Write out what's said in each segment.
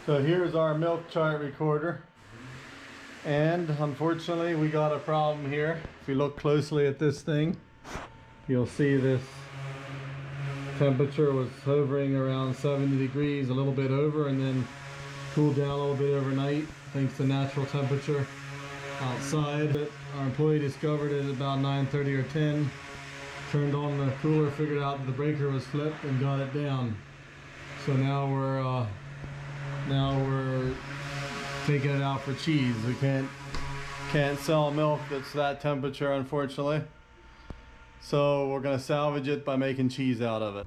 So here's our milk chart recorder, and unfortunately we got a problem here. If you look closely at this thing, you'll see this temperature was hovering around 70 degrees, a little bit over, and then cooled down a little bit overnight thanks to natural temperature outside. Our employee discovered it at about 9:30 or 10, turned on the cooler, figured out that the breaker was flipped, and got it down. So now we're taking it out for cheese. We can't sell milk that's that temperature, unfortunately. So we're gonna salvage it by making cheese out of it.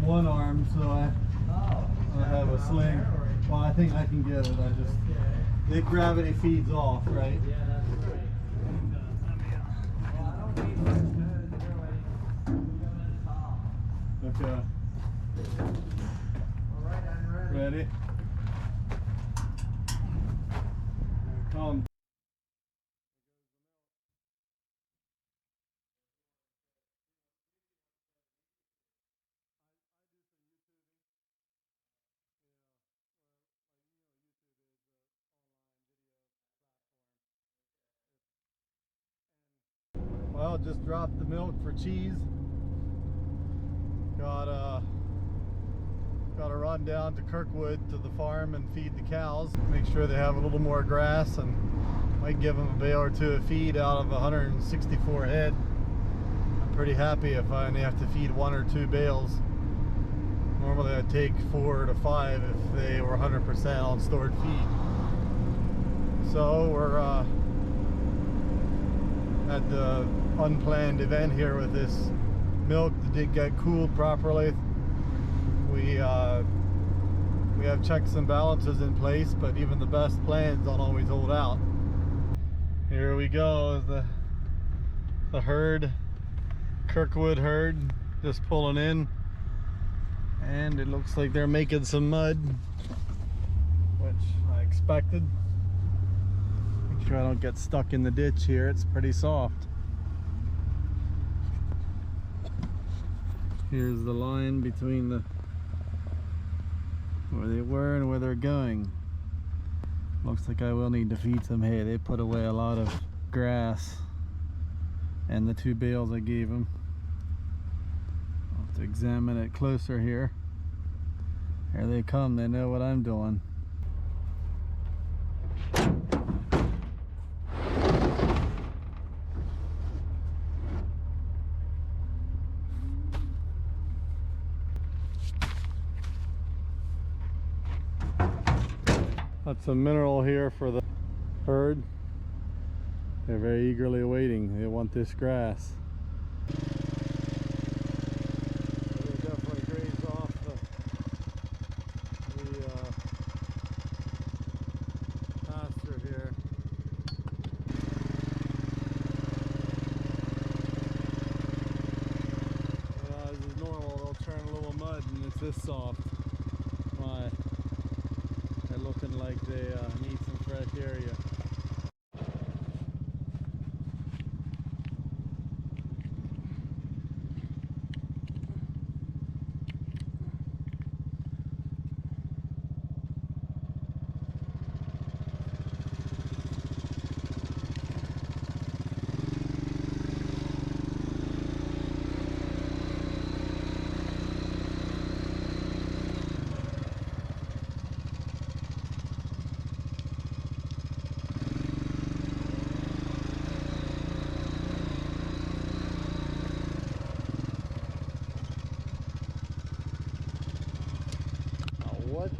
One arm, so I have a sling. Well, I think I can get it. The gravity feeds off, right? Yeah, that's right. Okay. Alright, I'm ready. Ready? Here it comes. Well, just dropped the milk for cheese. Got to run down to Kirkwood to the farm and feed the cows. Make sure they have a little more grass, and might give them a bale or two of feed out of 164 head. I'm pretty happy if I only have to feed 1 or 2 bales. Normally I'd take 4 to 5 if they were 100% on stored feed. So we're at the unplanned event here with this milk that did get cooled properly. We have checks and balances in place, but even the best plans don't always hold out. Here we go, the herd, Kirkwood herd, just pulling in, and it looks like they're making some mud, which I expected. Make sure I don't get stuck in the ditch here. It's pretty soft. Here's the line between where they were and where they're going. Looks like I will need to feed some hay. They put away a lot of grass and the 2 bales I gave them. I'll have to examine it closer here. Here they come. They know what I'm doing. That's a mineral here for the herd. They're very eagerly waiting. They want this grass. They definitely graze off the pasture here. This is normal. They'll turn a little mud and it's this soft. My. They're looking like they need some fresh area.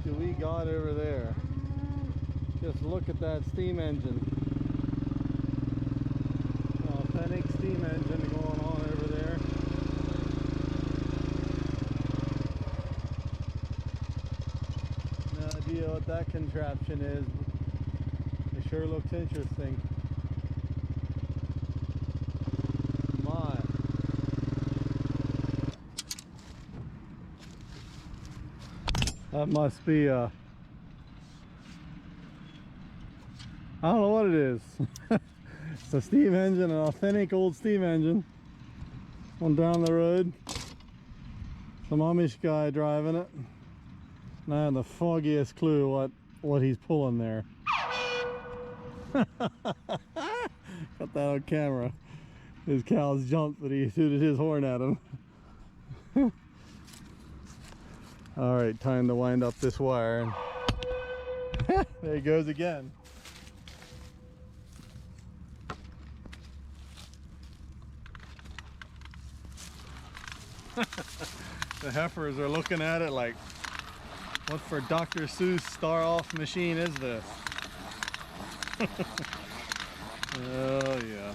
do we got over there? Just look at that steam engine. Authentic steam engine going on over there. No idea what that contraption is. It sure looks interesting. My. That must be a... I don't know what it is. It's a steam engine, an authentic old steam engine. One down the road. Some Amish guy driving it. And I have the foggiest clue what he's pulling there. Got that on camera. His cows jumped, but he tooted his horn at him. All right, time to wind up this wire. There he goes again. The heifers are looking at it like, what for Dr. Seuss star-off machine is this? Oh yeah.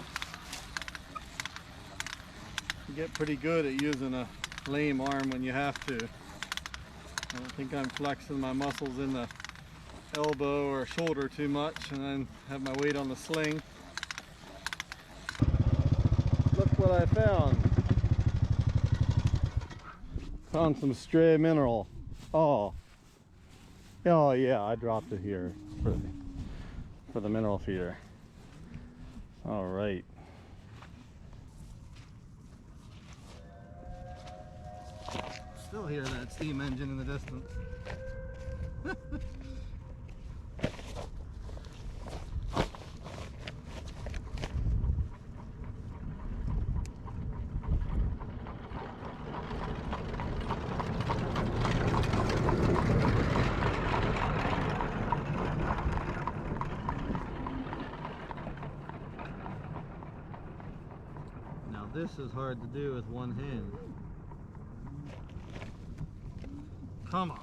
You get pretty good at using a lame arm when you have to. I don't think I'm flexing my muscles in the elbow or shoulder too much, and then have my weight on the sling. Look what I found. Found some stray mineral. Oh yeah, I dropped it here for the mineral feeder. All right. Still hear that steam engine in the distance. Now this is hard to do with one hand. Come on.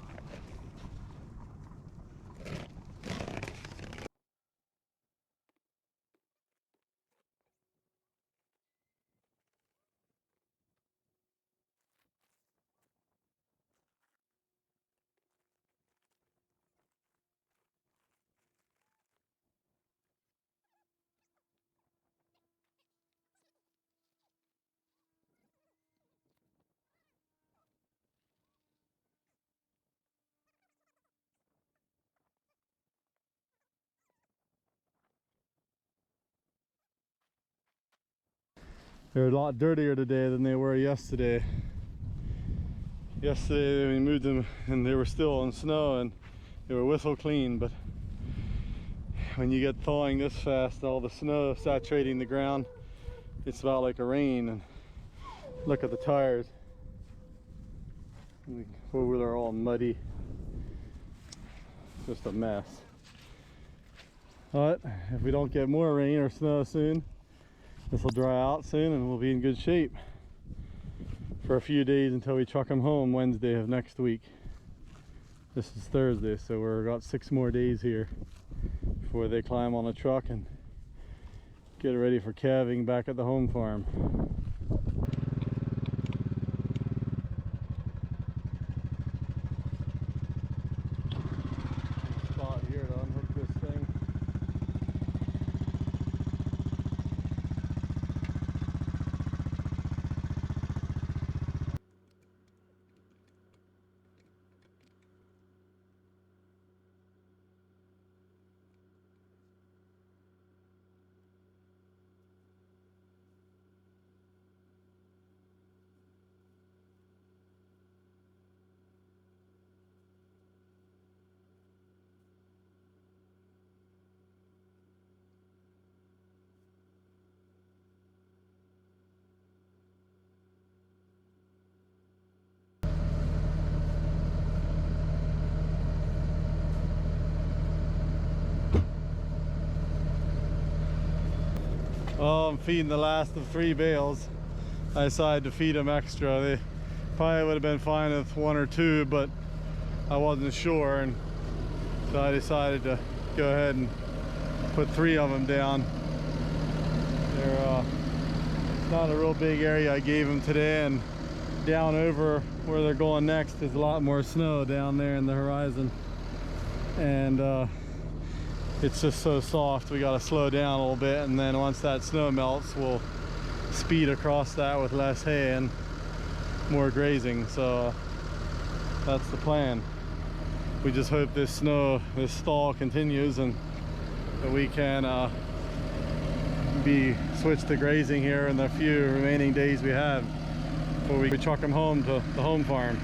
They're a lot dirtier today than they were yesterday. Yesterday we moved them and they were still on snow and they were whistle clean, but when you get thawing this fast, all the snow saturating the ground, it's about like a rain. And look at the tires. The four-wheeler all muddy. Just a mess. But if we don't get more rain or snow soon, this will dry out soon and we'll be in good shape for a few days until we truck them home Wednesday of next week. This is Thursday, so we've got 6 more days here before they climb on a truck and get ready for calving back at the home farm. Spot here to unhook this thing. Oh, I'm feeding the last of 3 bales. I decided to feed them extra. They probably would have been fine with 1 or 2, but I wasn't sure, and so I decided to go ahead and put 3 of them down. They're it's not a real big area I gave them today, and down over where they're going next is a lot more snow down there in the horizon, and it's just so soft we got to slow down a little bit, and then once that snow melts we'll speed across that with less hay and more grazing. So that's the plan. We just hope this thaw continues, and that we can be switched to grazing here in the few remaining days we have before we truck them home to the home farm.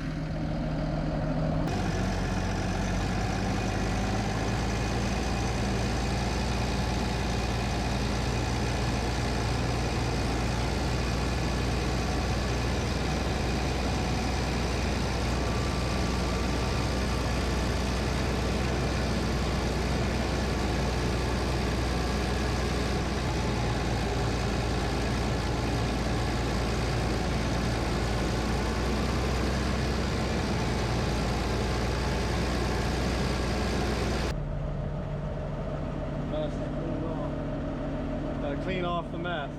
Clean off the mess.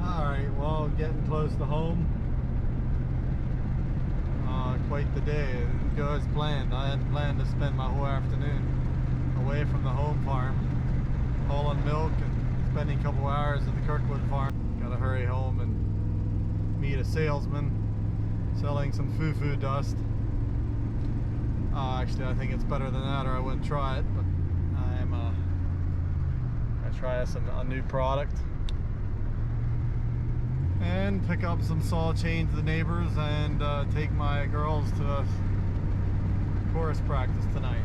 Alright, well, getting close to home. Quite the day. It didn't go as planned. I had planned to spend my whole afternoon away from the home farm, hauling milk and spending a couple hours at the Kirkwood farm. Gotta hurry home and meet a salesman selling some foo-foo dust. Actually, I think it's better than that, or I wouldn't try it, but I'm gonna try a new product and pick up some saw chains to the neighbors, and take my girls to a chorus practice tonight.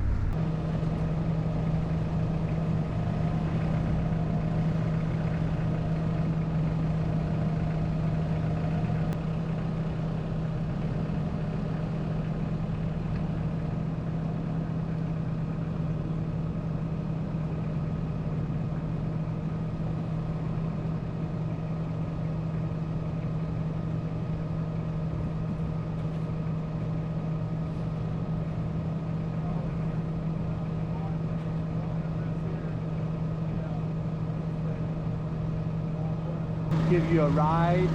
Give you a ride.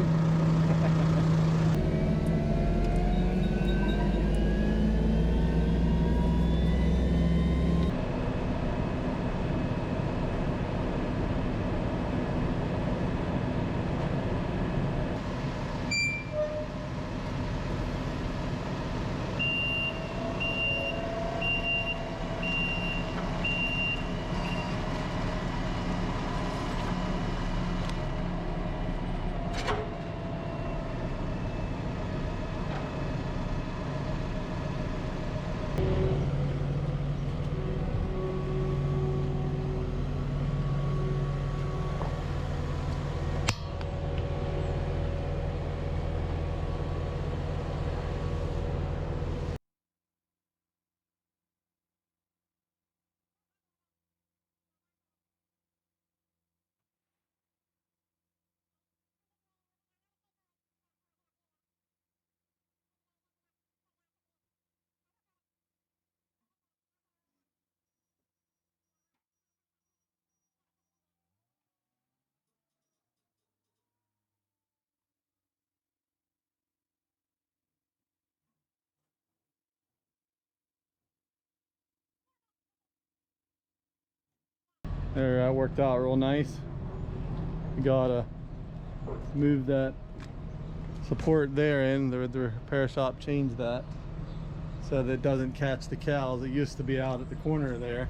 There, that worked out real nice. You gotta move that support there in. The repair shop changed that so that it doesn't catch the cows. It used to be out at the corner there,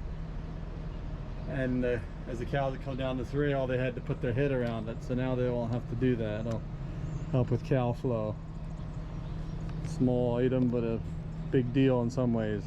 and as the cows would come down this rail, they had to put their head around it. So now they won't have to do that. It'll help with cow flow. Small item, but a big deal in some ways.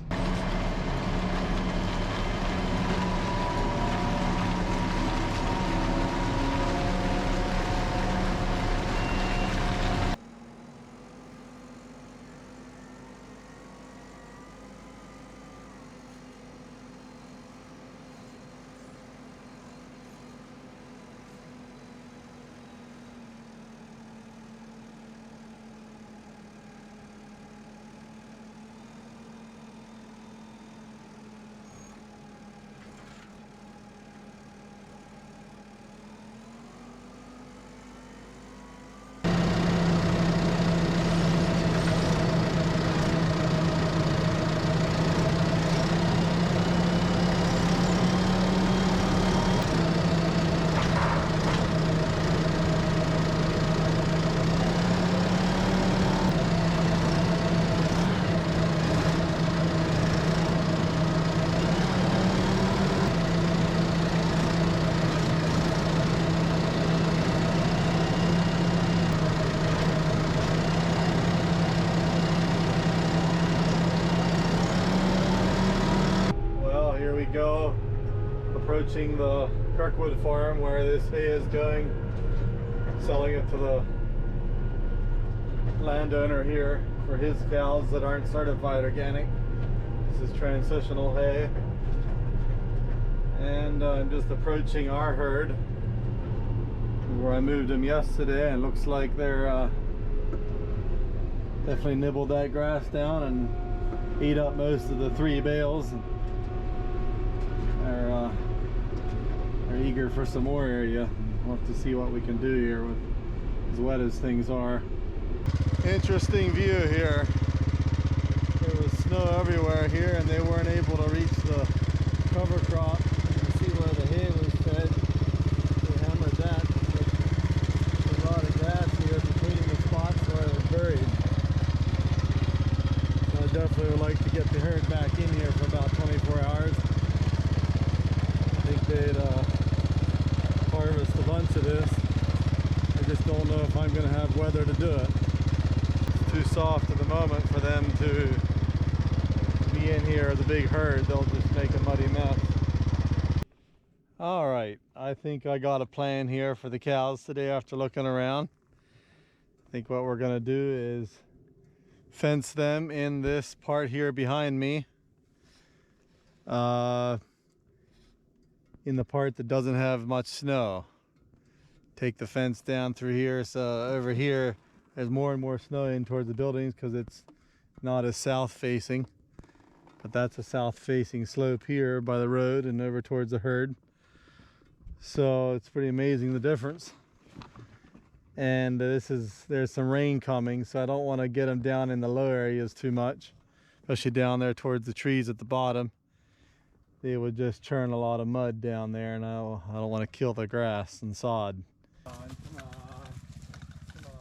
approaching the Kirkwood farm where this hay is going, selling it to the landowner here for his cows that aren't certified organic. This is transitional hay. And I'm just approaching our herd where I moved them yesterday, and it looks like they're definitely nibbled that grass down and ate up most of the 3 bales. They're eager for some more area. We'll have to see what we can do here with as wet as things are. Interesting view here. There was snow everywhere here and they weren't able to reach the cover crop. You can see where the hay was fed. They hammered that. There's a lot of grass here between the spots where it was buried. So I definitely would like to get the herd back in here for about 24 hours. I think they'd harvest a bunch of this. I just don't know if I'm going to have weather to do it. It's too soft at the moment for them to be in here as a big herd. They'll just make a muddy mess. Alright, I think I got a plan here for the cows today after looking around. I think what we're going to do is fence them in this part here behind me. In the part that doesn't have much snow. Take the fence down through here, so over here there's more and more snow in towards the buildings because it's not as south facing, but that's a south facing slope here by the road and over towards the herd. So it's pretty amazing the difference. And there's some rain coming, so I don't want to get them down in the low areas too much, especially down there towards the trees at the bottom. They would just churn a lot of mud down there, and I don't want to kill the grass and sod. Come on, come on, come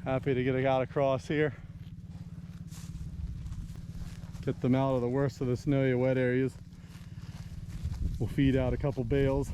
on. Happy to get a guy across here. Get them out of the worst of the snowy wet areas. We'll feed out a couple bales.